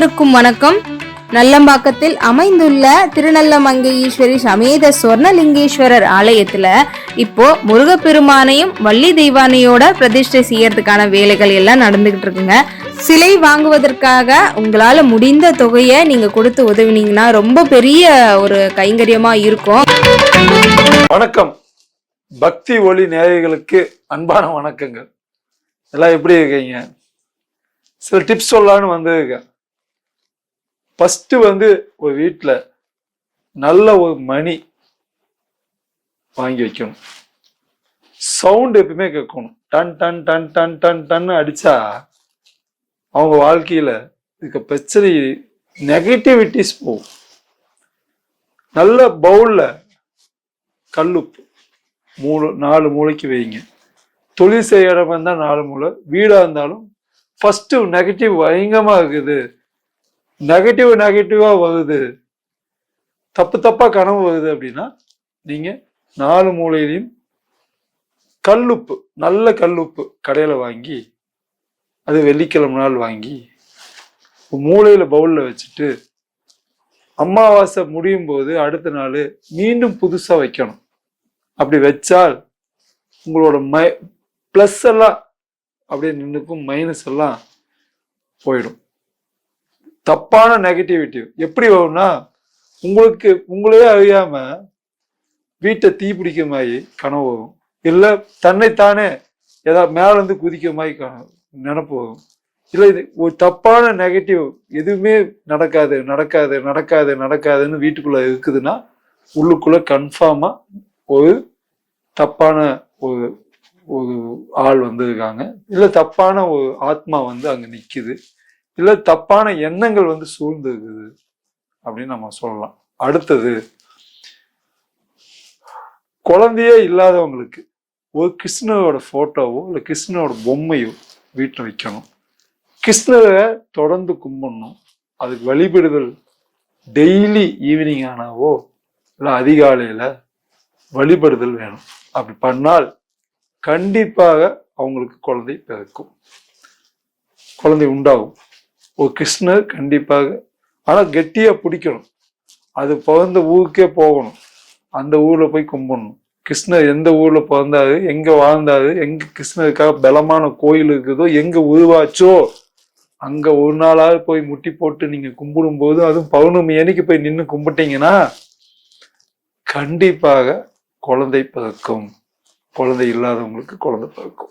அனைவருக்கும் வணக்கம். நல்லம்பாக்கத்தில் அமைந்துள்ள திருநல்லமங்கை ஈஸ்வரி சமேத சொர்ணலிங்கேஸ்வரர் ஆலயத்துல இப்போ முருகப்பெருமானையும் வள்ளி தெய்வானையோட பிரதிஷ்டை செய்யறதுக்கான வேலைகள் எல்லாம் நடந்துகிட்டு இருக்குங்க. சிலை வாங்குவதற்காக உங்களால முடிந்த தொகையை நீங்க கொடுத்து உதவினீங்கன்னா ரொம்ப பெரிய ஒரு கைங்கரியமா இருக்கும். வணக்கம். பக்தி ஒளி நேயர்களுக்கு அன்பான வணக்கங்கள். எல்லாம் எப்படி இருக்கீங்க? சில டிப்ஸ் சொல்லலான்னு வந்திருக்கேன். ஃபர்ஸ்ட் ஒரு வீட்டில் நல்ல ஒரு மணி வாங்கி வைக்கணும். சவுண்ட் எப்பவுமே கேட்கணும். Done done done done done done அடிச்சா அவங்க வாழ்க்கையில இருக்க பிரச்சனை நெகட்டிவிட்டிஸ் போகும். நல்ல பவுல்ல கல்லுப்பு 4 மூளைக்கு வைங்க. தொழில் செய்ய இடம் இருந்தால் 4 மூளை, வீடா இருந்தாலும் ஃபர்ஸ்ட் நெகட்டிவ் பயங்கரமா இருக்குது, நெகட்டிவா வருது, தப்பா கனவு வருது அப்படின்னா நீங்க 4 மூலையிலையும் கல்லுப்பு, நல்ல கல்லுப்பு கடையில வாங்கி, அது வெள்ளிக்கிழமை நாள் வாங்கி மூளையில பவுல்ல வச்சுட்டு அமாவாசை முடியும் போது அடுத்த நாள் மீண்டும் புதுசா வைக்கணும். அப்படி வச்சால் உங்களோட பிளஸ் எல்லாம் அப்படியே நின்றுக்கும், மைனஸ் எல்லாம் போயிடும். தப்பான நெகட்டிவிட்டி எப்படி வரும்னா, உங்களையே அறியாம வீட்டை தீ பிடிக்க மாதிரி கனவு வரும், இல்லை தன்னைத்தானே ஏதாவது மேல இருந்து குதிக்க மாதிரி நினப்பு வரும். இல்லை இது ஒரு தப்பான நெகட்டிவ், எதுவுமே நடக்காதுன்னு வீட்டுக்குள்ள இருக்குதுன்னா உள்ளுக்குள்ள கன்ஃபார்மா ஒரு தப்பான ஒரு ஆள் இருக்காங்க, இல்லை தப்பான ஒரு ஆத்மா அங்க நிக்குது, இல்லை தப்பான எண்ணங்கள் சூழ்ந்து இருக்குது அப்படின்னு நம்ம சொல்லலாம். அடுத்தது, குழந்தையே இல்லாதவங்களுக்கு ஒரு கிருஷ்ணரோட போட்டோவோ இல்லை கிருஷ்ணரோட பொம்மையோ வீட்டில் வைக்கணும். கிருஷ்ணரை தொடர்ந்து கும்பிடணும். அதுக்கு வழிபடுதல் டெய்லி ஈவினிங் ஆனாவோ இல்லை அதிகாலையில வழிபடுதல் வேணும். அப்படி பண்ணால் கண்டிப்பாக அவங்களுக்கு குழந்தை பிறக்கும், குழந்தை உண்டாகும். ஒரு கிருஷ்ணர் கண்டிப்பாக, ஆனா கெட்டியா பிடிக்கணும். அது பிறந்த ஊருக்கே போகணும், அந்த ஊர்ல போய் கும்பிடணும். கிருஷ்ணர் எந்த ஊர்ல பிறந்தாரு, எங்க வாழ்ந்தாரு, எங்க கிருஷ்ணருக்காக பலமான கோயில் இருக்குதோ, எங்க உருவாச்சோ அங்க ஒரு நாளாவது போய் முட்டி போட்டு நீங்க கும்பிடும் போது, அதுவும் பௌர்ணமி அன்னைக்கு போய் நின்று கும்பிட்டீங்கன்னா கண்டிப்பாக குழந்தை பிறக்கும். குழந்தை இல்லாதவங்களுக்கு குழந்தை பிறக்கும்.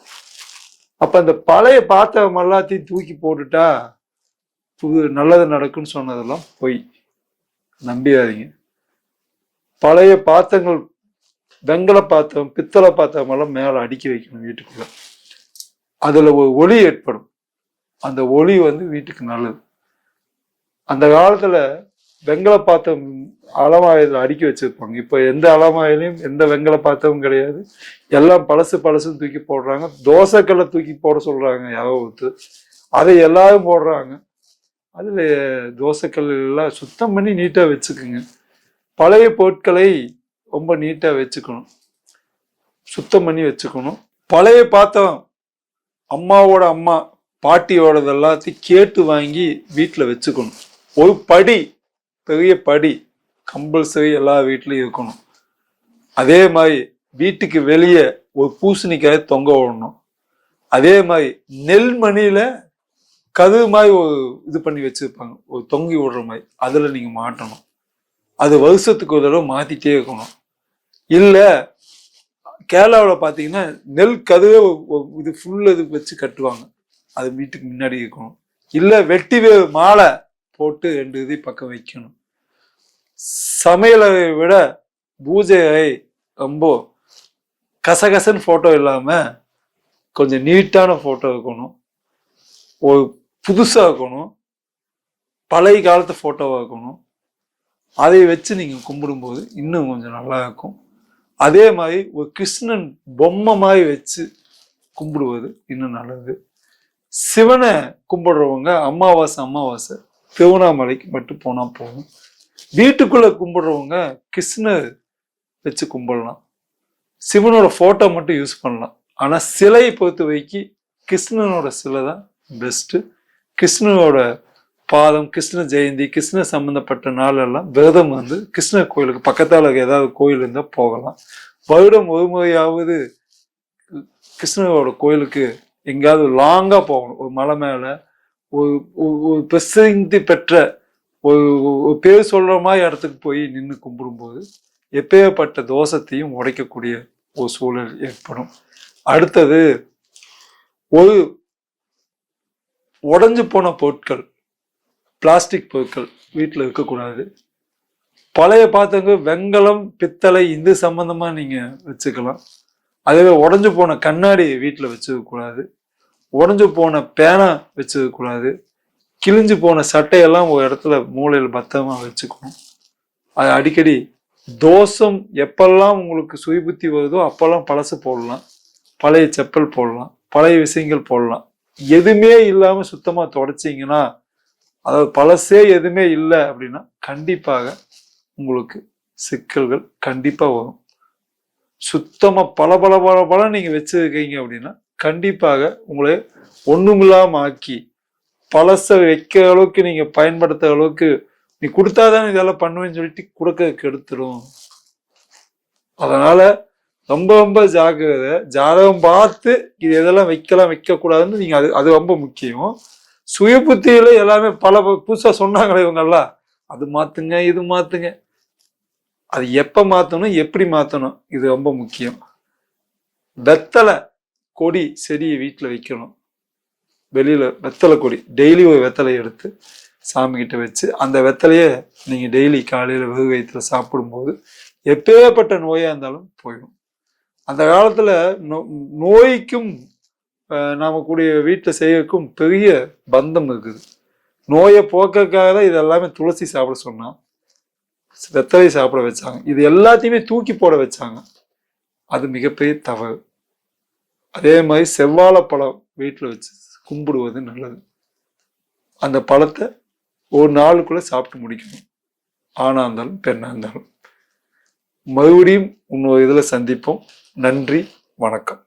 அப்ப அந்த பழைய பாத்திரம் எல்லாத்தையும் தூக்கி போட்டுட்டா புது நல்லது நடக்கும்னு சொன்னதெல்லாம் பொய், நம்பிடாதீங்க. பழைய பாத்திரங்கள், வெங்கல பாத்திரம், பித்தளை பாத்திரம் எல்லாம் மேல அடுக்கி வைக்கணும் வீட்டுக்குள்ள. அதுல ஒரு ஒளி ஏற்படும், அந்த ஒளி வீட்டுக்கு நல்லது. அந்த காலத்துல வெங்கல பாத்திரம் அலமாயத்தில் அடுக்கி வச்சிருப்பாங்க. இப்ப எந்த அலமாயிலையும் எந்த வெங்கல பாத்திரமும் கிடையாது, எல்லாம் பழசுன்னு தூக்கி போடுறாங்க. தோசைக்கல்லை தூக்கி போட சொல்றாங்க யாவது, அதை எல்லாரும் போடுறாங்க. அதுல தோசைக்கல் எல்லாம் சுத்தம் பண்ணி நீட்டா வச்சுக்குங்க. பழைய பொருட்களை ரொம்ப நீட்டா வச்சுக்கணும், சுத்தம் பண்ணி வச்சுக்கணும். பழைய பாத்திரம் அம்மாவோட அம்மா பாட்டியோடது எல்லாத்தையும் கேட்டு வாங்கி வீட்டுல வச்சுக்கணும். ஒரு படி, பெரிய படி கம்பல்சரி எல்லா வீட்லயும் இருக்கணும். அதே மாதிரி வீட்டுக்கு வெளியே ஒரு பூசணிக்காய் தொங்க விடணும். அதே மாதிரி நெல்மணியில கதவு மாதிரி ஒரு இது பண்ணி வச்சிருப்பாங்க, ஒரு தொங்கி விடுற மாதிரி, அதுல நீங்க மாட்டணும். அது வருஷத்துக்கு ஒரு தடவை மாத்திட்டே இருக்கணும். இல்ல கேரளாவில் பாத்தீங்கன்னா நெல் கதவே இது ஃபுல் இது வச்சு கட்டுவாங்க, அது வீட்டுக்கு முன்னாடி இருக்கணும். இல்ல வெட்டி மாலை போட்டு 2 இது பக்கம் வைக்கணும். சமையலை விட பூஜையை ரொம்ப கசகசன்னு போட்டோ இல்லாம கொஞ்சம் நீட்டான போட்டோ இருக்கணும், ஒரு புதுசா இருக்கணும், பழைய காலத்து போட்டோவா இருக்கணும். அதை வச்சு நீங்க கும்பிடும்போது இன்னும் கொஞ்சம் நல்லா இருக்கும். அதே மாதிரி ஒரு கிருஷ்ணன் பொம்மை மாதிரி வச்சு கும்பிடுவது இன்னும் நல்லது. சிவனை கும்பிடுறவங்க அமாவாசை திருவண்ணாமலைக்கு மட்டும் போனா போதும். வீட்டுக்குள்ள கும்பிடுறவங்க கிருஷ்ணர் வச்சு கும்பிடலாம், சிவனோட போட்டோ மட்டும் யூஸ் பண்ணலாம். ஆனா சிலையை பொறுத்த வரைக்கும் கிருஷ்ணனோட சிலை தான் பெஸ்ட். கிருஷ்ணனோட பாதம், கிருஷ்ண ஜெயந்தி, கிருஷ்ண சம்பந்தப்பட்ட நாள் எல்லாம் விரதம் வந்து கிருஷ்ண கோயிலுக்கு பக்கத்தால ஏதாவது கோயில் இருந்தால் போகலாம். வருடம் ஒரு முறையாவது கிருஷ்ணரோட கோயிலுக்கு எங்கேயாவது லாங்கா போகணும். ஒரு மலை மேல ஒரு பிரசித்தி பெற்ற ஒரு பேர் சொல்ற மாதிரி இடத்துக்கு போய் நின்று கும்பிடும்போது எப்பேற்பட்ட தோஷத்தையும் உடைக்கக்கூடிய ஒரு சூழல் ஏற்படும். அடுத்தது, ஒரு உடைஞ்சு போன பொருட்கள், பிளாஸ்டிக் பொருட்கள் வீட்டில் இருக்கக்கூடாது. பழைய பாத்திரங்கள் வெண்கலம், பித்தளை இது சம்பந்தமா நீங்க வச்சுக்கலாம். அதுவே உடஞ்சு போன கண்ணாடி வீட்டில் வச்சுக்க கூடாது. உடஞ்சு போன பேனா வச்சுக்க கூடாது. கிழிஞ்சு போன சட்டையெல்லாம் ஒரு இடத்துல மூலையில் பத்திரமா வச்சுக்கணும். அது அடிக்கடி தோஷம் எப்பெல்லாம் உங்களுக்கு சுயபுத்தி வருதோ அப்பெல்லாம் பழசு போடலாம், பழைய செப்பல் போடலாம், பழைய விஷயங்கள் போடலாம். எதுவுமே இல்லாம சுத்தமா தொடச்சிங்கன்னா, அதாவது பழசே எதுவுமே இல்லை அப்படின்னா கண்டிப்பாக உங்களுக்கு சிக்கல்கள் கண்டிப்பா வரும். சுத்தமா பல நீங்க வச்சிருக்கீங்க அப்படின்னா கண்டிப்பாக உங்களை ஒண்ணுமில்லாம ஆக்கி பழச வைக்கிற அளவுக்கு நீங்க பயன்படுத்துற அளவுக்கு நீ கொடுத்தாதான் இதெல்லாம் பண்ணுவேன்னு சொல்லிட்டு கொடுக்க கெடுத்துடும். அதனால ரொம்ப ரொம்ப ஜாக்கிரதை. ஜாதகம் பார்த்து இது எதெல்லாம் வைக்கலாம் வைக்க கூடாதுன்னு நீங்க அது ரொம்ப முக்கியம். சுய புத்தியில எல்லாமே பல புதுசா சொன்னாங்களே இவங்கெல்லாம், அது மாத்துங்க இது மாத்துங்க, அது எப்ப மாத்தணும் எப்படி மாத்தணும் இது ரொம்ப முக்கியம். வெத்தலை கொடி செடியை வீட்டுல வைக்கணும். வெளியில வெத்தலை கொடி டெய்லி ஒரு வெத்தலையை எடுத்து சாமி கிட்ட வச்சு அந்த வெத்தலையை நீங்க டெய்லி காலையில வெகு வயிற்றுல சாப்பிடும்போது எப்பேற்பட்ட நோயா இருந்தாலும் போயிடும். அந்த காலத்துல நோய்க்கும் நாம கூடிய வீட்டில் செய்யறதுக்கும் பெரிய பந்தம் இருக்குது. நோயை போக்கிறதுக்காக தான் இது எல்லாமே துளசி சாப்பிட சொன்னா, வெத்தலை சாப்பிட வச்சாங்க. இது எல்லாத்தையுமே தூக்கி போட வச்சாங்க. அது மிகப்பெரிய தவறு. அதே மாதிரி செவ்வாழைப்பழம் வீட்டில் வச்சு கும்பிடுவது நல்லது. அந்த பழத்தை ஒரு நாளுக்குள்ள சாப்பிட்டு முடிக்கணும். ஆணா இருந்தாலும் பெண்ணா இருந்தாலும். மறுபடியும் இன்னொரு இதுல சந்திப்போம். நன்றி, வணக்கம்.